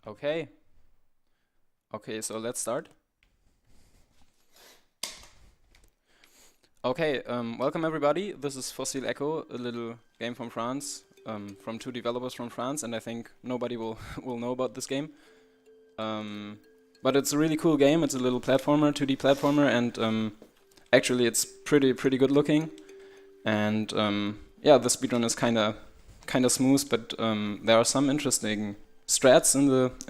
Okay. Okay, so let's start. Okay, welcome everybody. This is Fossil Echo, a little game from France, from two developers from France, and I think nobody will will know about this game. But it's a really cool game. It's a little platformer, 2D platformer, and actually it's pretty good looking. And yeah, the speedrun is kinda smooth, but there are some interesting strats in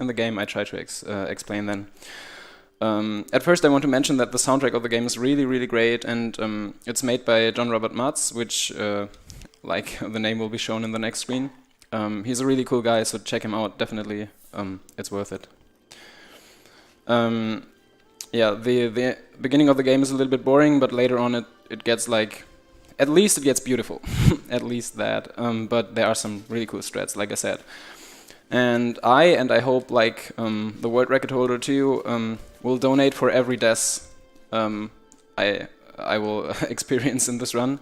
the game. I try to explain then. At first, I want to mention that the soundtrack of the game is really great, and it's made by John Robert Matz, which, like the name will be shown in the next screen. He's a really cool guy, so check him out. Definitely, it's worth it. Yeah, the beginning of the game is a little bit boring, but later on it gets like, at least it gets beautiful, at least that. But there are some really cool strats, like I said. And I hope like the world record holder too will donate for every death I will experience in this run.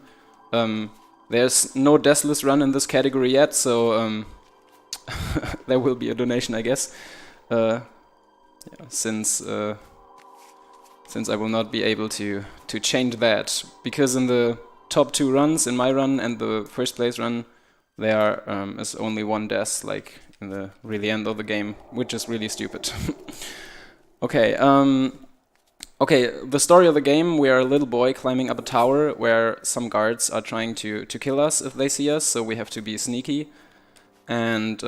There's no deathless run in this category yet, so there will be a donation, I guess. Yeah, since I will not be able to change that, because in the top two runs, in my run and the first place run, there is only one death, like in the really end of the game, which is really stupid. Okay, okay, the story of the game: we are a little boy climbing up a tower where some guards are trying to kill us if they see us, so we have to be sneaky. And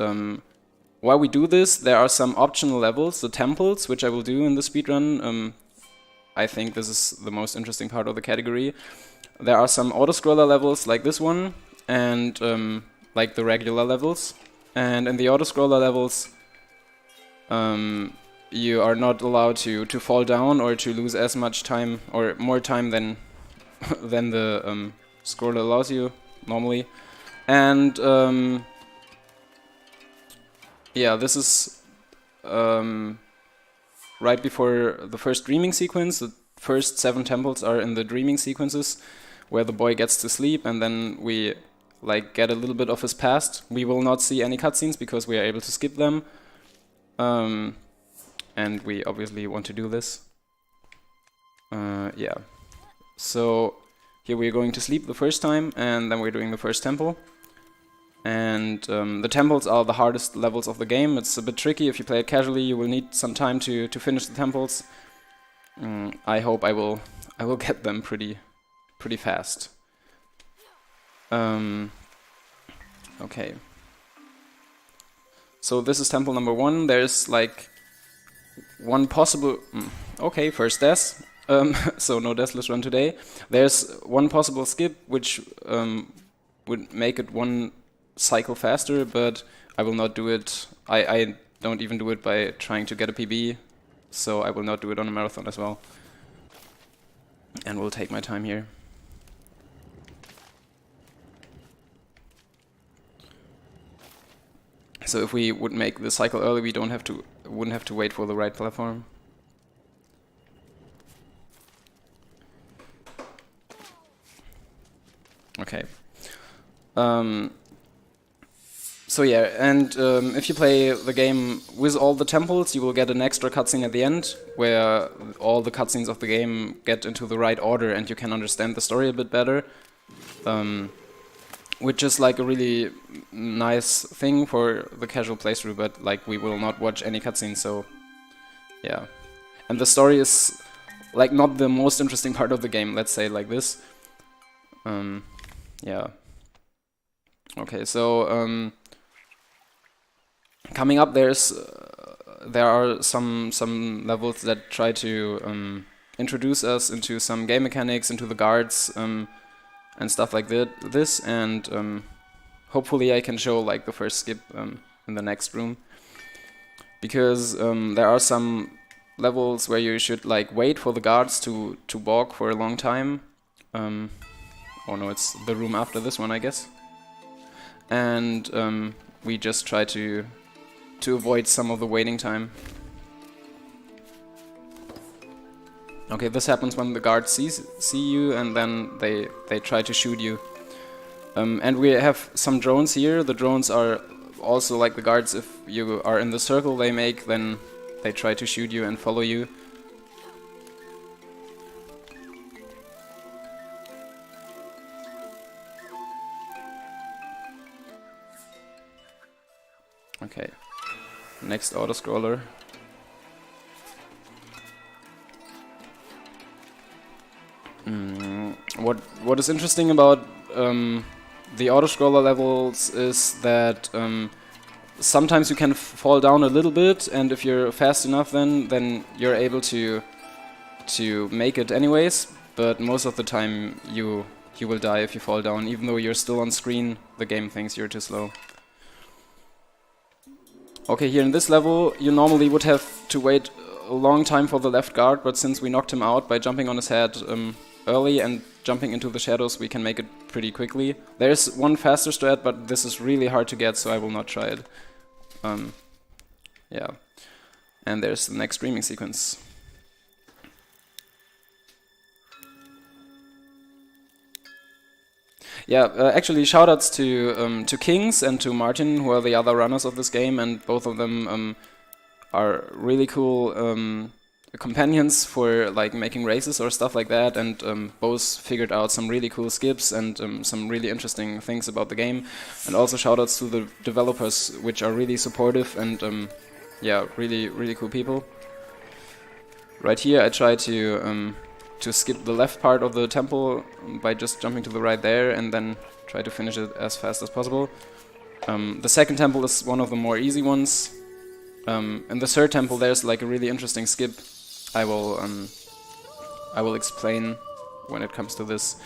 while we do this, there are some optional levels, the temples, which I will do in the speedrun. I think this is the most interesting part of the category. There are some auto-scroller levels like this one, and like the regular levels. And in the auto-scroller levels, you are not allowed to fall down or to lose as much time or more time than than the scroller allows you normally. And yeah, this is right before the first dreaming sequence. The first 7 temples are in the dreaming sequences, where the boy gets to sleep, and then we like get a little bit of his past. We will not see any cutscenes because we are able to skip them, and we obviously want to do this. Yeah, so here we are going to sleep the first time, and then we're doing the first temple. And the temples are the hardest levels of the game. It's a bit tricky. If you play it casually, you will need some time to finish the temples. I hope I will get them pretty fast. Okay. So this is temple number 1. There's like one possible. Okay, first death. So no deathless run today. There's one possible skip, which would make it one cycle faster, but I will not do it. I don't even do it by trying to get a PB, so I will not do it on a marathon as well. And will take my time here. So if we would make the cycle early, we wouldn't have to wait for the right platform. Okay. So yeah, and if you play the game with all the temples, you will get an extra cutscene at the end, where all the cutscenes of the game get into the right order, and you can understand the story a bit better. Which is like a really nice thing for the casual playthrough, but like we will not watch any cutscenes, so yeah. And the story is like not the most interesting part of the game, let's say it like this. Yeah. Okay, so coming up, there are some levels that try to introduce us into some game mechanics, into the guards, and stuff like this, and hopefully I can show like the first skip in the next room, because there are some levels where you should like wait for the guards to walk for a long time. Oh no, it's the room after this one, I guess. And we just try to avoid some of the waiting time. Okay, this happens when the guards see you, and then they try to shoot you. And we have some drones here. The drones are also like the guards, if you are in the circle they make, then they try to shoot you and follow you. Okay, next auto-scroller. What is interesting about the auto-scroller levels is that sometimes you can fall down a little bit, and if you're fast enough then you're able to make it anyways, but most of the time you will die if you fall down. Even though you're still on screen, the game thinks you're too slow. Okay, here in this level you normally would have to wait a long time for the left guard, but since we knocked him out by jumping on his head early and jumping into the shadows, we can make it pretty quickly. There's one faster strat, but this is really hard to get, so I will not try it. Yeah. And there's the next streaming sequence. Yeah, actually shoutouts to Kings and to Martin, who are the other runners of this game, and both of them are really cool companions for like making races or stuff like that, and both figured out some really cool skips and some really interesting things about the game. And also shoutouts to the developers, which are really supportive and yeah, really cool people. Right here I try to skip the left part of the temple by just jumping to the right there and then try to finish it as fast as possible. The second temple is one of the more easy ones. In the third temple there's like a really interesting skip. I will explain when it comes to this.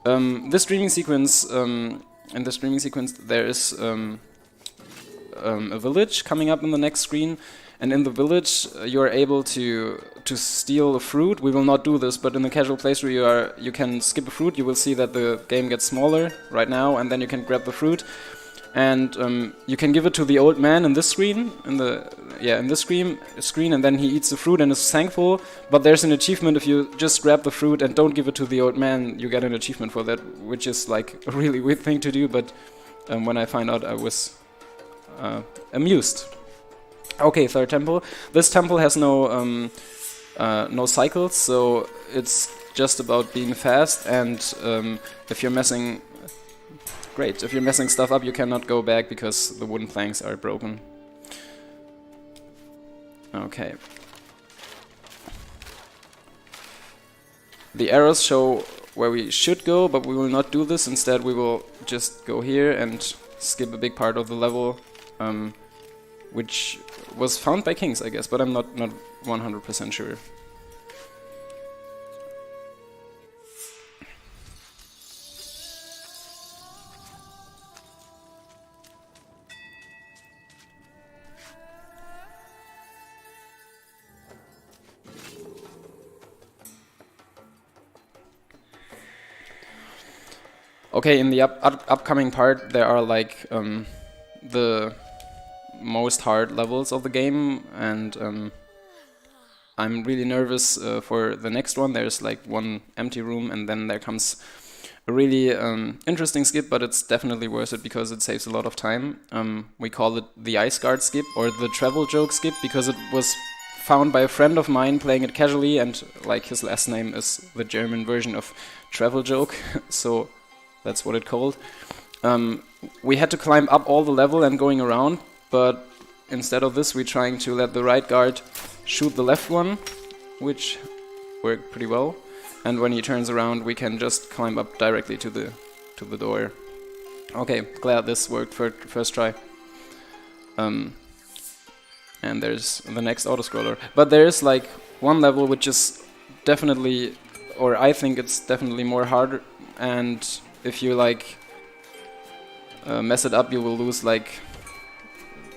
This streaming sequence, in the streaming sequence there is a village coming up in the next screen, and in the village you are able to steal a fruit. We will not do this, but in the casual playthrough you can skip a fruit. You will see that the game gets smaller right now, and then you can grab the fruit, and you can give it to the old man in this screen, in this screen, and then he eats the fruit and is thankful. But there's an achievement if you just grab the fruit and don't give it to the old man. You get an achievement for that, which is like a really weird thing to do. But when I find out, I was amused. Okay, third temple. This temple has no cycles, so it's just about being fast. And if you're messing stuff up, you cannot go back because the wooden planks are broken. Okay. The arrows show where we should go, but we will not do this. Instead, we will just go here and skip a big part of the level, which was found by Kings, I guess, but I'm not 100% sure. Okay, in the upcoming part there are like the most hard levels of the game, and I'm really nervous for the next one. There's like one empty room, and then there comes a really interesting skip, but it's definitely worth it because it saves a lot of time. We call it the Ice Guard skip or the travel joke skip because it was found by a friend of mine playing it casually, and like his last name is the German version of travel joke, so that's what it's called. We had to climb up all the level and going around, but instead of this we're trying to let the right guard shoot the left one, which worked pretty well. And when he turns around we can just climb up directly to the door. Okay, glad this worked for first try. And there's the next auto-scroller. But there's like one level which is definitely, or I think it's definitely more harder, and if you like mess it up, you will lose like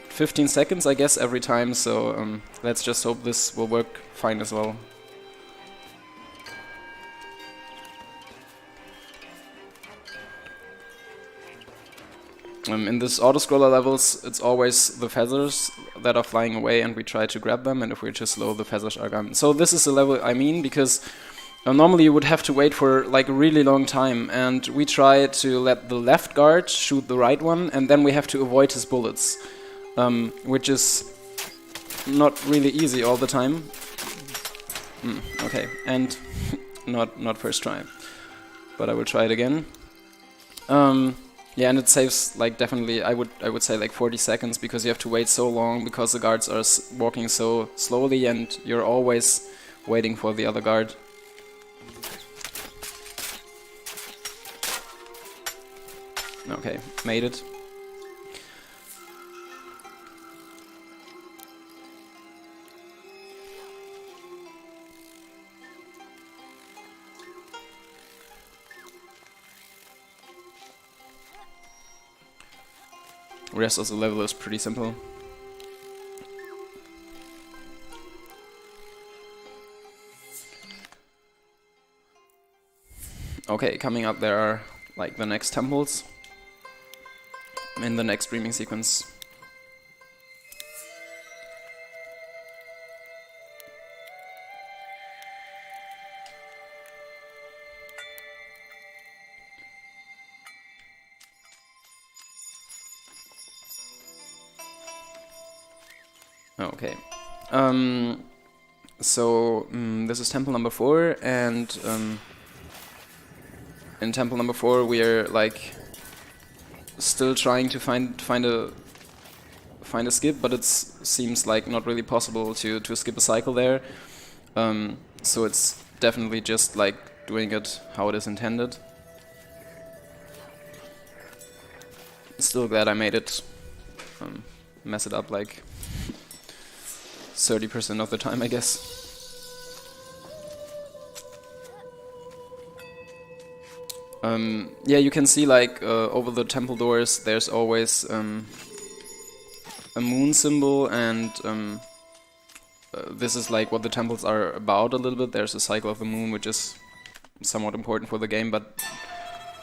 15 seconds, I guess, every time. So let's just hope this will work fine as well. In this auto-scroller levels, it's always the feathers that are flying away, and we try to grab them, and if we're too slow, the feathers are gone. So this is the level I mean, because Normally you would have to wait for like a really long time, and we try to let the left guard shoot the right one, and then we have to avoid his bullets, which is not really easy all the time. Okay, and not first try, but I will try it again. Yeah, and it saves like definitely I would say like 40 seconds, because you have to wait so long because the guards are walking so slowly, and you're always waiting for the other guard. Okay, made it. The rest of the level is pretty simple. Okay, coming up there are like the next temples in the next streaming sequence. Okay. This is temple number 4, and in temple number 4 we are like still trying to find a skip, but it seems like not really possible to skip a cycle there. So it's definitely just like doing it how it is intended. Still glad I made it. Mess it up like 30% of the time, I guess. Yeah, you can see like over the temple doors there's always a moon symbol, and this is like what the temples are about a little bit. There's a cycle of the moon, which is somewhat important for the game, but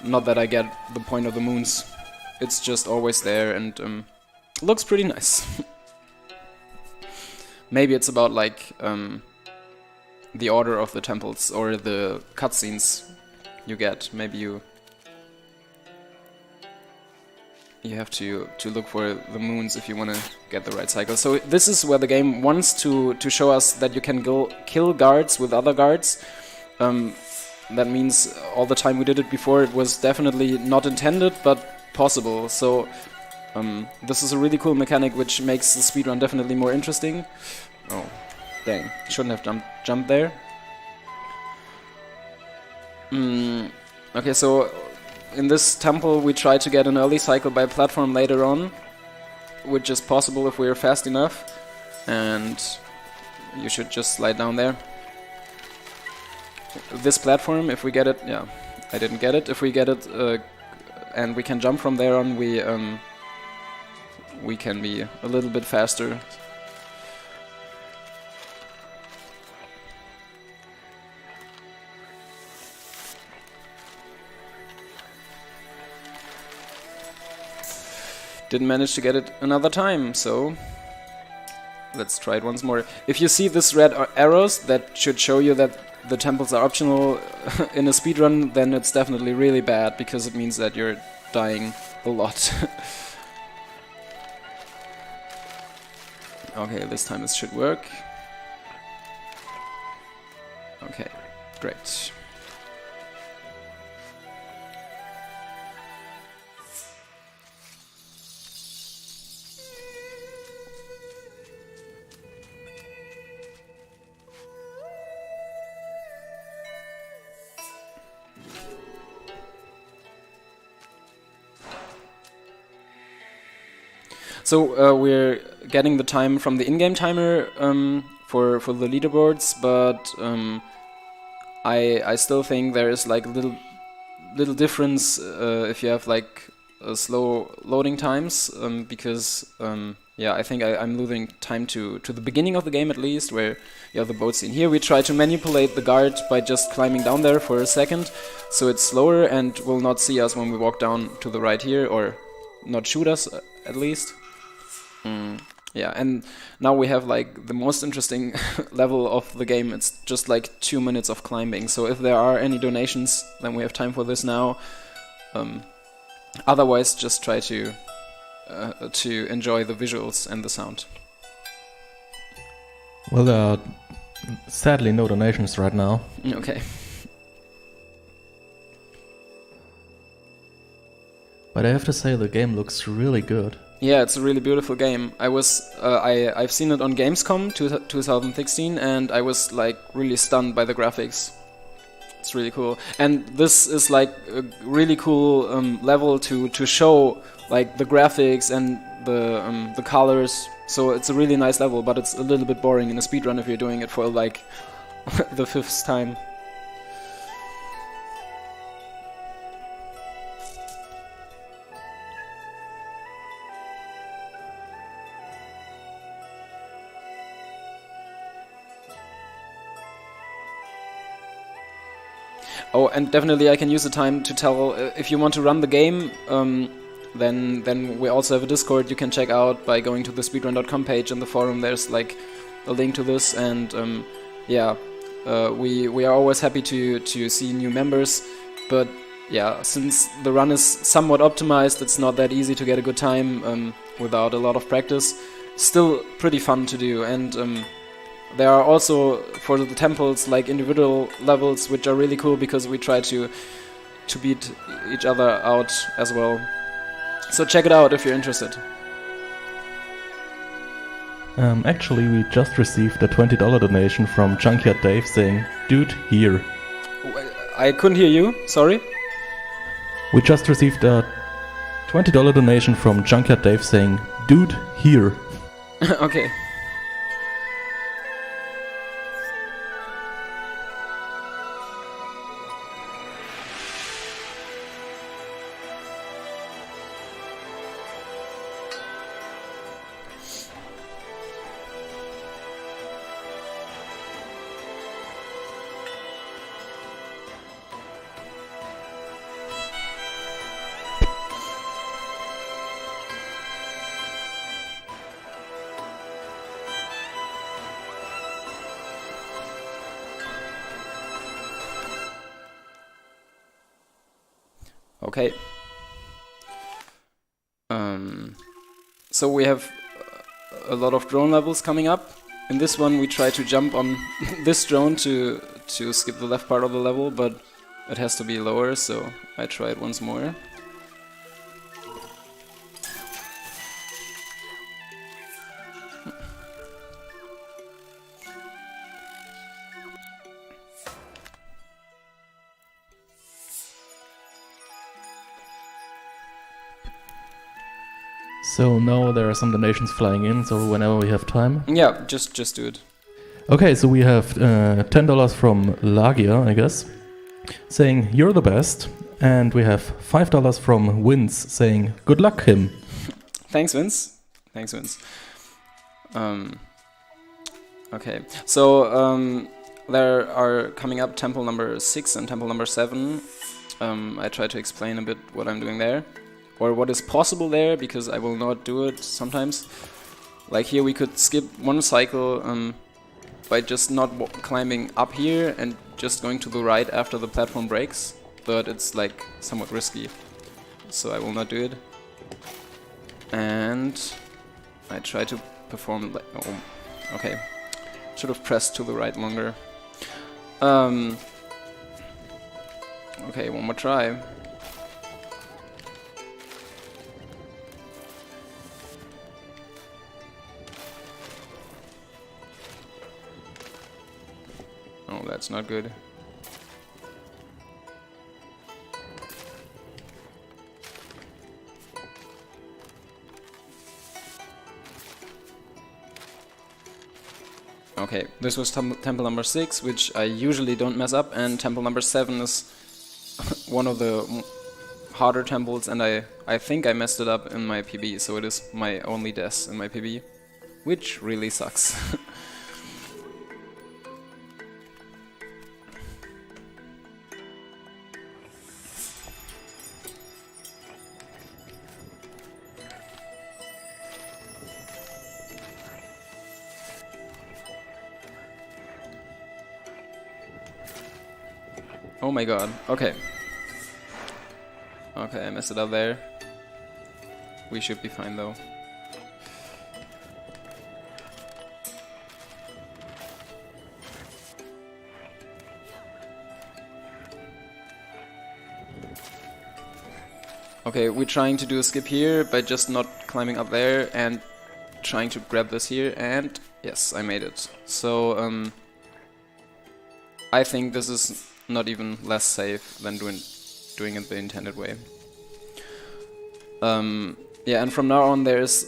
not that I get the point of the moons. It's just always there, and looks pretty nice. Maybe it's about like the order of the temples or the cutscenes you get. Maybe you have to look for the moons if you want to get the right cycle. So this is where the game wants to show us that you can go kill guards with other guards. That means all the time we did it before, it was definitely not intended, but possible. So this is a really cool mechanic, which makes the speedrun definitely more interesting. Oh, dang. Shouldn't have jumped there. Okay, so in this temple we try to get an early cycle by platform later on, which is possible if we're fast enough. And you should just slide down there. This platform, if we get it, yeah, I didn't get it. If we get it and we can jump from there on, we can be a little bit faster. Didn't manage to get it another time, so let's try it once more. If you see this red arrows, that should show you that the temples are optional in a speedrun, then it's definitely really bad, because it means that you're dying a lot. Okay, this time it should work. Okay, great. So we're getting the time from the in-game timer for the leaderboards, but I still think there is like a little difference if you have like slow loading times, because yeah, I think I'm losing time to the beginning of the game at least, where you have the boat scene. Here we try to manipulate the guard by just climbing down there for a second, so it's slower and will not see us when we walk down to the right here, or not shoot us at least. Yeah, and now we have like the most interesting level of the game. It's just like 2 minutes of climbing. So if there are any donations, then we have time for this now. Otherwise, just try to enjoy the visuals and the sound. Well, there are sadly no donations right now. Okay. But I have to say the game looks really good. Yeah, it's a really beautiful game. I've seen it on Gamescom 2016, and I was like really stunned by the graphics. It's really cool, and this is like a really cool level to show like the graphics and the colors. So it's a really nice level, but it's a little bit boring in a speedrun if you're doing it for like the 5th time. Oh, and definitely I can use the time to tell if you want to run the game, then we also have a Discord you can check out by going to the speedrun.com page. In the forum there's like a link to this, and yeah, we are always happy to see new members, but yeah, since the run is somewhat optimized, it's not that easy to get a good time without a lot of practice. Still pretty fun to do, and there are also, for the temples, like individual levels, which are really cool because we try to beat each other out as well. So check it out if you're interested. Actually, we just received a $20 donation from Junkyard Dave saying, "Dude, here." I couldn't hear you, sorry. We just received a $20 donation from Junkyard Dave saying, "Dude, here." Okay. Okay. So we have a lot of drone levels coming up. In this one we try to jump on this drone to skip the left part of the level, but it has to be lower, so I try it once more. So now there are some donations flying in, so whenever we have time. Yeah, just do it. Okay, so we have $10 from Lagia, I guess, saying, "You're the best." And we have $5 from Vince saying, "Good luck, him." Thanks, Vince. Thanks, Vince. Okay, so there are coming up temple number 6 and temple number 7. I try to explain a bit what I'm doing there, or what is possible there, because I will not do it sometimes. Like here we could skip one cycle by just not climbing up here and just going to the right after the platform breaks, but it's like somewhat risky, so I will not do it. And I try to perform like, oh, okay, should have pressed to the right longer. Okay, one more try. Oh, that's not good. Okay, this was temple number 6, which I usually don't mess up, and temple number 7 is one of the harder temples, and I think I messed it up in my PB, so it is my only death in my PB, which really sucks. Oh my god. Okay. Okay, I messed it up there. We should be fine though. Okay, we're trying to do a skip here by just not climbing up there and trying to grab this here, and yes, I made it. So, I think this is not even less safe than doing it the intended way. Yeah, and from now on there's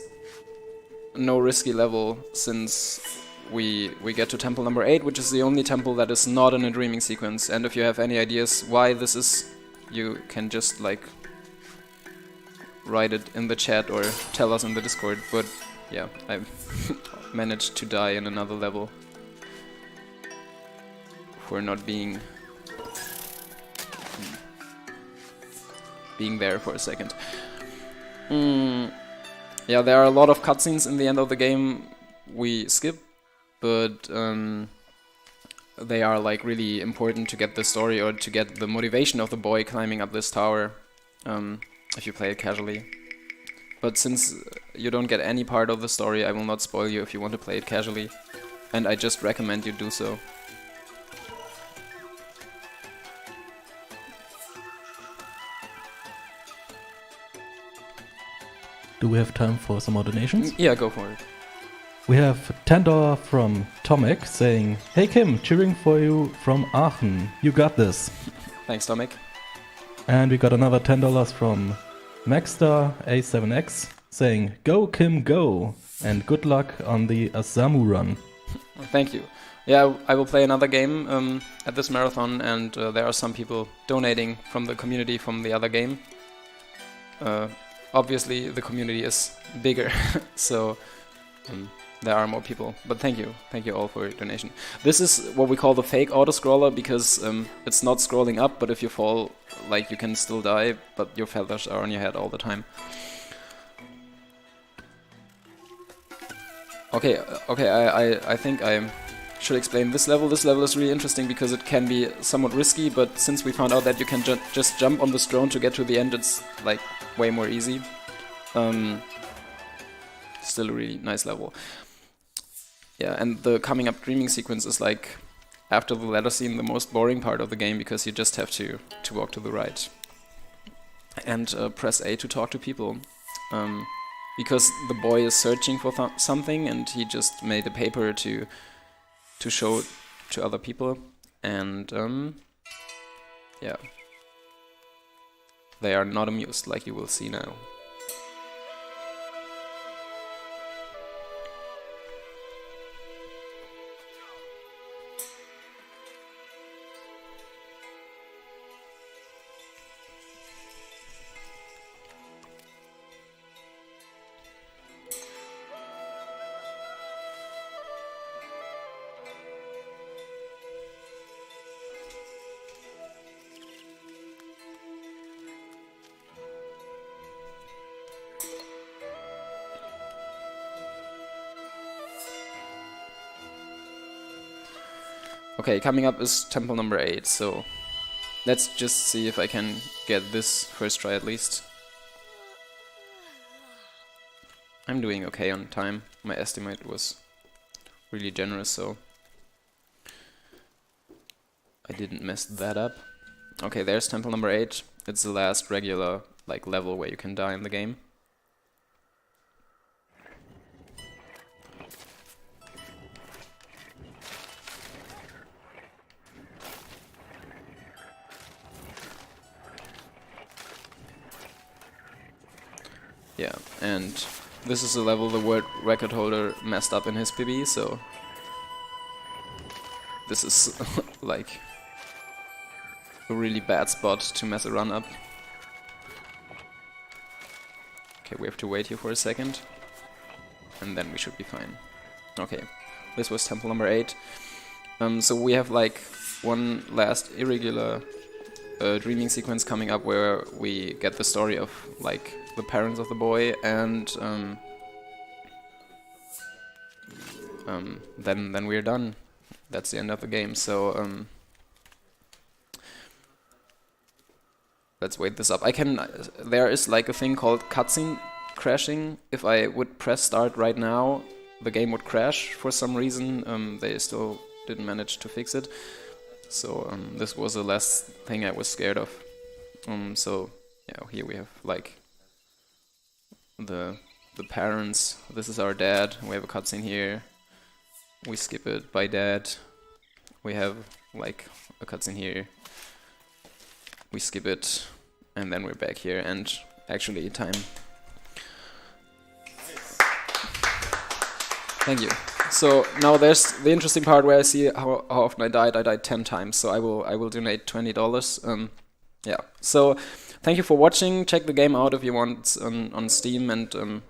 no risky level since we get to temple number 8, which is the only temple that is not in a dreaming sequence. And if you have any ideas why this is, you can just like write it in the chat or tell us in the Discord. But yeah, I managed to die in another level for not being there for a second. Yeah, there are a lot of cutscenes in the end of the game we skip, but they are like really important to get the story or to get the motivation of the boy climbing up this tower, if you play it casually. But since you don't get any part of the story, I will not spoil you if you want to play it casually, and I just recommend you do so. Do we have time for some more donations? Yeah, go for it. We have $10 from Tomek saying, "Hey Kim, cheering for you from Aachen. You got this." Thanks, Tomek. And we got another $10 from Maxstar A7X saying, "Go Kim, go! And good luck on the Asamu run." Thank you. Yeah, I will play another game at this marathon, and there are some people donating from the community from the other game. Obviously, the community is bigger, so there are more people. But thank you all for your donation. This is what we call the fake auto-scroller because it's not scrolling up, but if you fall, like, you can still die, but your feathers are on your head all the time. Okay, I think I should explain this level. This level is really interesting because it can be somewhat risky, but since we found out that you can just jump on this drone to get to the end, it's like way more easy. Still a really nice level. Yeah, and the coming up dreaming sequence is like, after the ladder scene, the most boring part of the game because you just have to walk to the right. And press A to talk to people. Because the boy is searching for something and he just made a paper to show to other people. And yeah. They are not amused, like you will see now. Okay, coming up is temple number 8, so let's just see if I can get this first try at least. I'm doing okay on time. My estimate was really generous, so I didn't mess that up. Okay, there's temple number 8. It's the last regular like level where you can die in the game. Yeah, and this is a level the world record holder messed up in his PB, so this is like a really bad spot to mess a run up. Okay, we have to wait here for a second, and then we should be fine. Okay, this was temple number 8. So we have like one last irregular dreaming sequence coming up where we get the story of like the parents of the boy, and then we're done. That's the end of the game. So let's wait this up. I can. There is like a thing called cutscene crashing. If I would press start right now, the game would crash for some reason. They still didn't manage to fix it. So this was the last thing I was scared of. So yeah, here we have like the parents. This is our dad. We have a cutscene here. We skip it by dad. We have like a cutscene here. We skip it, and then we're back here. And actually, time. Thank you. So now there's the interesting part where I see how often I died. I died 10 times. So I will donate $20. Yeah. So thank you for watching. Check the game out if you want on Steam, and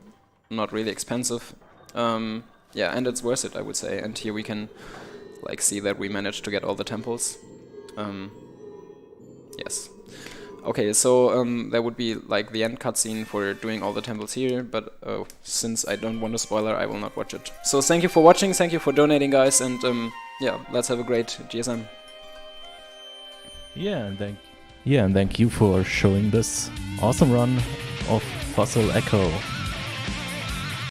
not really expensive. Yeah, and it's worth it, I would say. And here we can like see that we managed to get all the temples. Yes. Okay, so there would be like the end cutscene for doing all the temples here, but since I don't want to spoiler, I will not watch it. So thank you for watching, thank you for donating, guys, and yeah, let's have a great GSM. Yeah, and thank you for showing this awesome run of Fossil Echo.